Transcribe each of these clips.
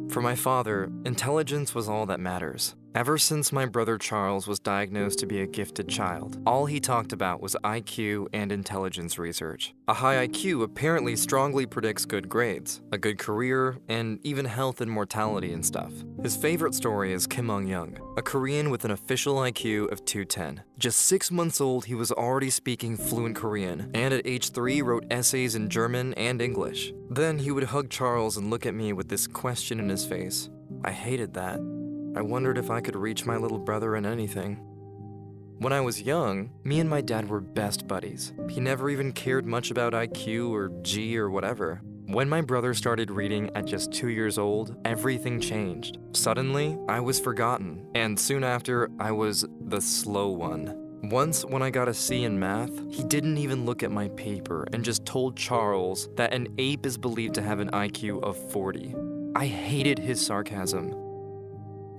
For my father, intelligence was all that matters. Ever since my brother Charles was diagnosed to be a gifted child, all he talked about was IQ and intelligence research. A high IQ apparently strongly predicts good grades, a good career, and even health and mortality and stuff. His favorite story is Kim Mong-young, a Korean with an official IQ of 210. Just 6 months old, he was already speaking fluent Korean, and at age 3 wrote essays in German and English. Then he would hug Charles and look at me with this question in his face. I hated that. I wondered if I could reach my little brother in anything. When I was young, me and my dad were best buddies. He never even cared much about IQ or G or whatever. When my brother started reading at just 2 years old, everything changed. Suddenly, I was forgotten, and soon after, I was the slow one. Once, when I got a C in math, he didn't even look at my paper and just told Charles that an ape is believed to have an IQ of 40. I hated his sarcasm.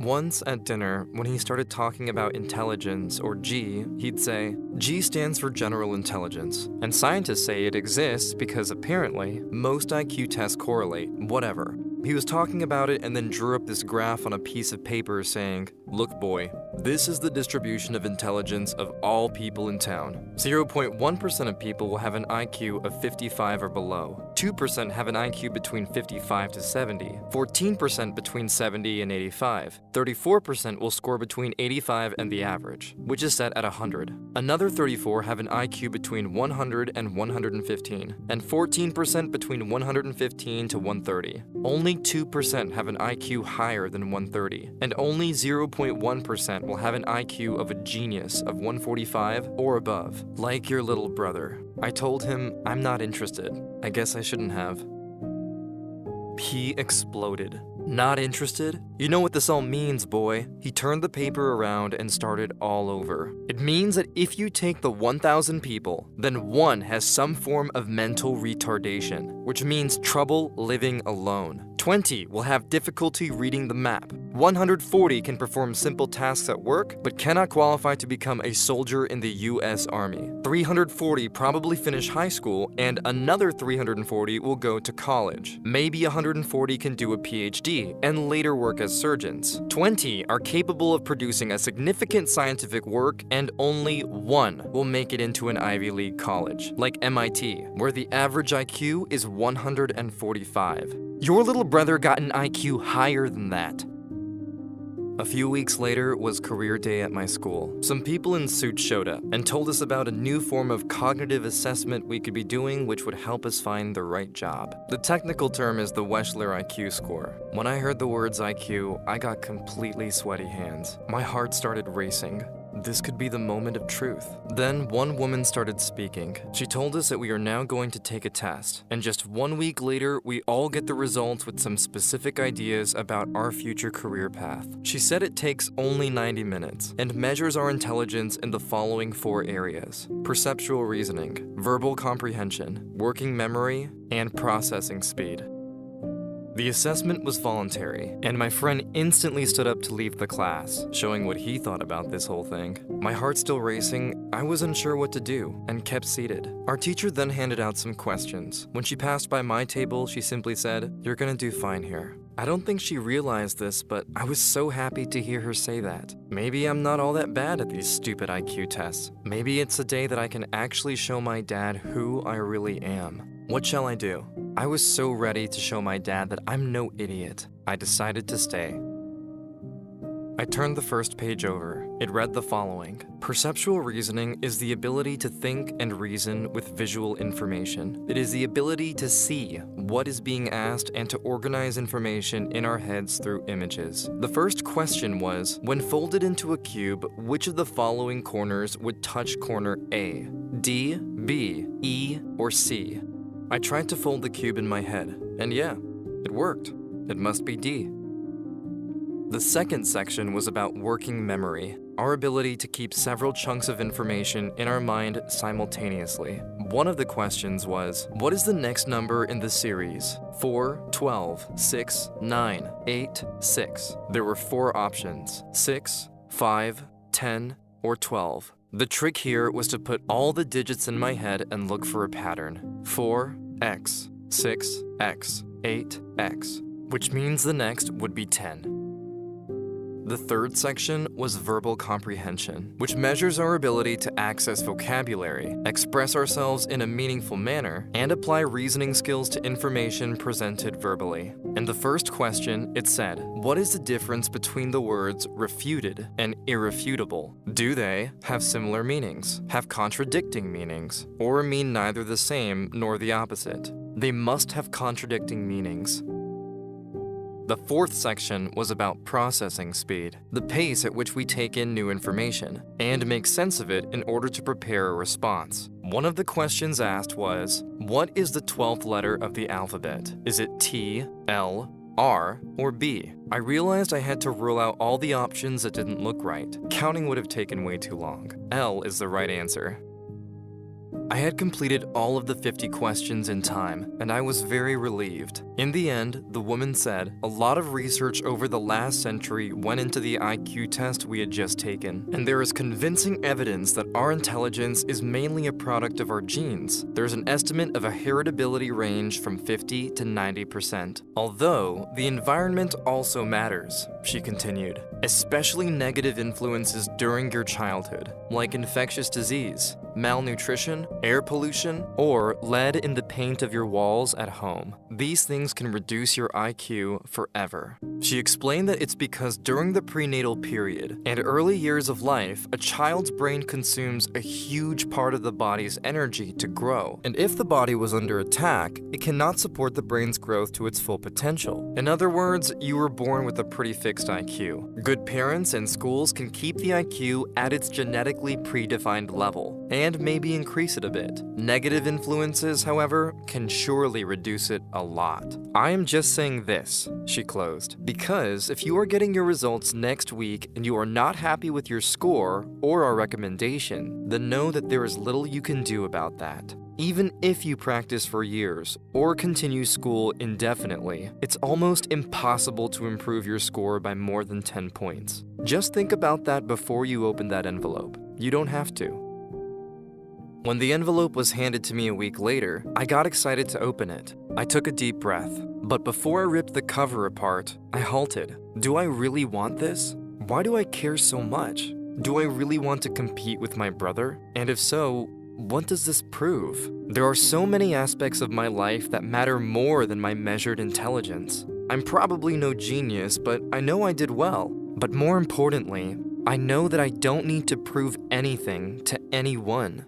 Once at dinner, when he started talking about intelligence, or G, he'd say, G stands for general intelligence, and scientists say it exists because apparently, most IQ tests correlate, whatever. He was talking about it and then drew up this graph on a piece of paper saying, "Look boy, this is the distribution of intelligence of all people in town. 0.1% of people will have an IQ of 55 or below. 2% have an IQ between 55 to 70. 14% between 70 and 85. 34% will score between 85 and the average, which is set at 100. Another 34 have an IQ between 100 and 115, and 14% between 115 to 130. Only 2% have an IQ higher than 130, and only 0.1% will have an IQ of a genius of 145 or above, like your little brother." I told him I'm not interested. I guess I shouldn't have. He exploded. "Not interested? You know what this all means, boy." He turned the paper around and started all over. "It means that if you take the 1,000 people, then one has some form of mental retardation, which means trouble living alone. 20 will have difficulty reading the map. 140 can perform simple tasks at work, but cannot qualify to become a soldier in the US Army. 340 probably finish high school, and another 340 will go to college. Maybe 140 can do a PhD and later work as surgeons. 20 are capable of producing a significant scientific work, and only one will make it into an Ivy League college, like MIT, where the average IQ is 145. Your little brother got an IQ higher than that." A few weeks later was career day at my school. Some people in suits showed up and told us about a new form of cognitive assessment we could be doing which would help us find the right job. The technical term is the Wechsler IQ score. When I heard the words IQ, I got completely sweaty hands. My heart started racing. This could be the moment of truth. Then one woman started speaking. She told us that we are now going to take a test, and just 1 week later, we all get the results with some specific ideas about our future career path. She said it takes only 90 minutes and measures our intelligence in the following 4 areas: perceptual reasoning, verbal comprehension, working memory, and processing speed. The assessment was voluntary, and my friend instantly stood up to leave the class, showing what he thought about this whole thing. My heart still racing, I was unsure what to do, and kept seated. Our teacher then handed out some questions. When she passed by my table, she simply said, "You're gonna do fine here." I don't think she realized this, but I was so happy to hear her say that. Maybe I'm not all that bad at these stupid IQ tests. Maybe it's a day that I can actually show my dad who I really am. What shall I do? I was so ready to show my dad that I'm no idiot. I decided to stay. I turned the first page over. It read the following: perceptual reasoning is the ability to think and reason with visual information. It is the ability to see what is being asked and to organize information in our heads through images. The first question was, when folded into a cube, which of the following corners would touch corner A? D, B, E, or C? I tried to fold the cube in my head, and yeah, it worked. It must be D. The second section was about working memory, our ability to keep several chunks of information in our mind simultaneously. One of the questions was, what is the next number in the series? 4, 12, 6, 9, 8, 6. There were 4 options: 6, 5, 10, or 12. The trick here was to put all the digits in my head and look for a pattern. 4, X, 6, X, 8, X. which means the next would be 10. The third section was verbal comprehension, which measures our ability to access vocabulary, express ourselves in a meaningful manner, and apply reasoning skills to information presented verbally. In the first question, it said, what is the difference between the words refuted and irrefutable? Do they have similar meanings, have contradicting meanings, or mean neither the same nor the opposite? They must have contradicting meanings. The fourth section was about processing speed, the pace at which we take in new information, and make sense of it in order to prepare a response. One of the questions asked was, what is the 12th letter of the alphabet? Is it T, L, R, or B? I realized I had to rule out all the options that didn't look right. Counting would have taken way too long. L is the right answer. I had completed all of the 50 questions in time, and I was very relieved. In the end, the woman said, a lot of research over the last century went into the IQ test we had just taken, and there is convincing evidence that our intelligence is mainly a product of our genes. There's an estimate of a heritability range from 50 to 90%. Although, the environment also matters, she continued, especially negative influences during your childhood, like infectious disease, malnutrition, air pollution, or lead in the paint of your walls at home. These things can reduce your IQ forever. She explained that it's because during the prenatal period and early years of life, a child's brain consumes a huge part of the body's energy to grow. And if the body was under attack, it cannot support the brain's growth to its full potential. In other words, you were born with a pretty fixed IQ. Good parents and schools can keep the IQ at its genetically predefined level, and maybe increase it a bit. Negative influences, however, can surely reduce it a lot. I am just saying this, she closed, because if you are getting your results next week and you are not happy with your score or our recommendation, then know that there is little you can do about that. Even if you practice for years or continue school indefinitely, it's almost impossible to improve your score by more than 10 points. Just think about that before you open that envelope. You don't have to. When the envelope was handed to me a week later, I got excited to open it. I took a deep breath, but before I ripped the cover apart, I halted. Do I really want this? Why do I care so much? Do I really want to compete with my brother? And if so, what does this prove? There are so many aspects of my life that matter more than my measured intelligence. I'm probably no genius, but I know I did well. But more importantly, I know that I don't need to prove anything to anyone.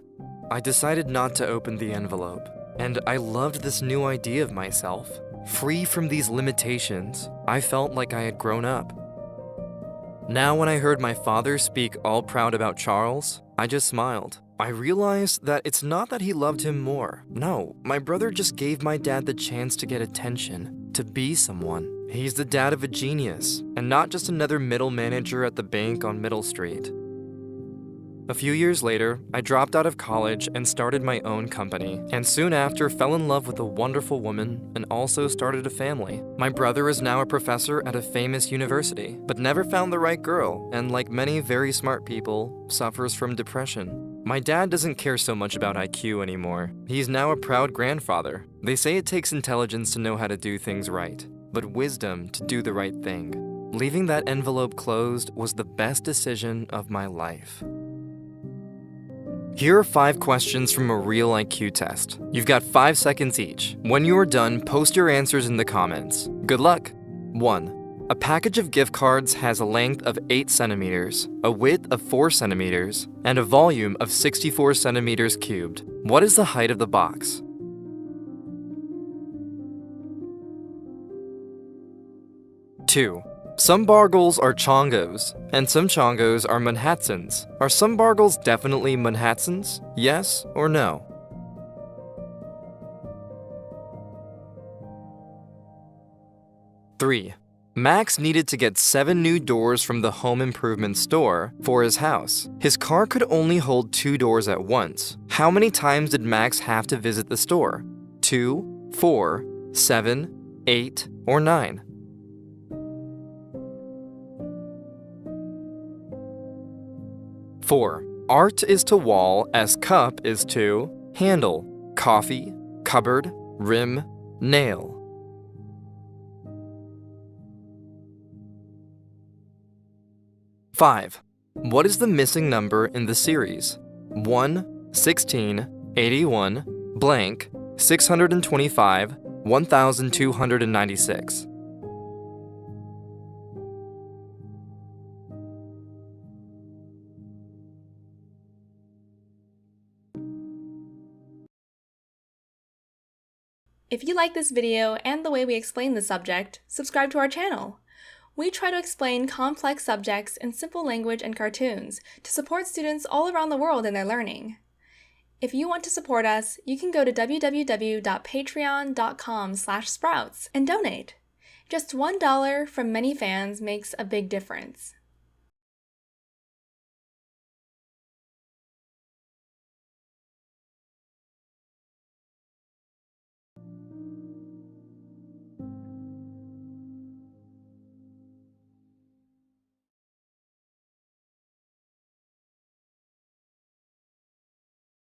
I decided not to open the envelope, and I loved this new idea of myself. Free from these limitations, I felt like I had grown up. Now when I heard my father speak all proud about Charles, I just smiled. I realized that it's not that he loved him more. No, my brother just gave my dad the chance to get attention, to be someone. He's the dad of a genius, and not just another middle manager at the bank on Middle Street. A few years later, I dropped out of college and started my own company, and soon after fell in love with a wonderful woman and also started a family. My brother is now a professor at a famous university, but never found the right girl, and like many very smart people, suffers from depression. My dad doesn't care so much about IQ anymore. He's now a proud grandfather. They say it takes intelligence to know how to do things right, but wisdom to do the right thing. Leaving that envelope closed was the best decision of my life. Here are 5 questions from a real IQ test. You've got 5 seconds each. When you are done, post your answers in the comments. Good luck! 1. A package of gift cards has a length of 8 centimeters, a width of 4 centimeters, and a volume of 64 centimeters cubed. What is the height of the box? 2. Some Bargles are Chongos, and some Chongos are Manhattans. Are some Bargles definitely Manhattans? Yes or no? 3. Max needed to get 7 new doors from the home improvement store for his house. His car could only hold 2 doors at once. How many times did Max have to visit the store? 2, 4, 7, 8, or 9? 4. Art is to wall as cup is to handle, coffee, cupboard, rim, nail. 5. What is the missing number in the series? 1, 16, 81, blank, 625, 1296. If you like this video and the way we explain the subject, subscribe to our channel. We try to explain complex subjects in simple language and cartoons to support students all around the world in their learning. If you want to support us, you can go to www.patreon.com/sprouts and donate. Just $1 from many fans makes a big difference.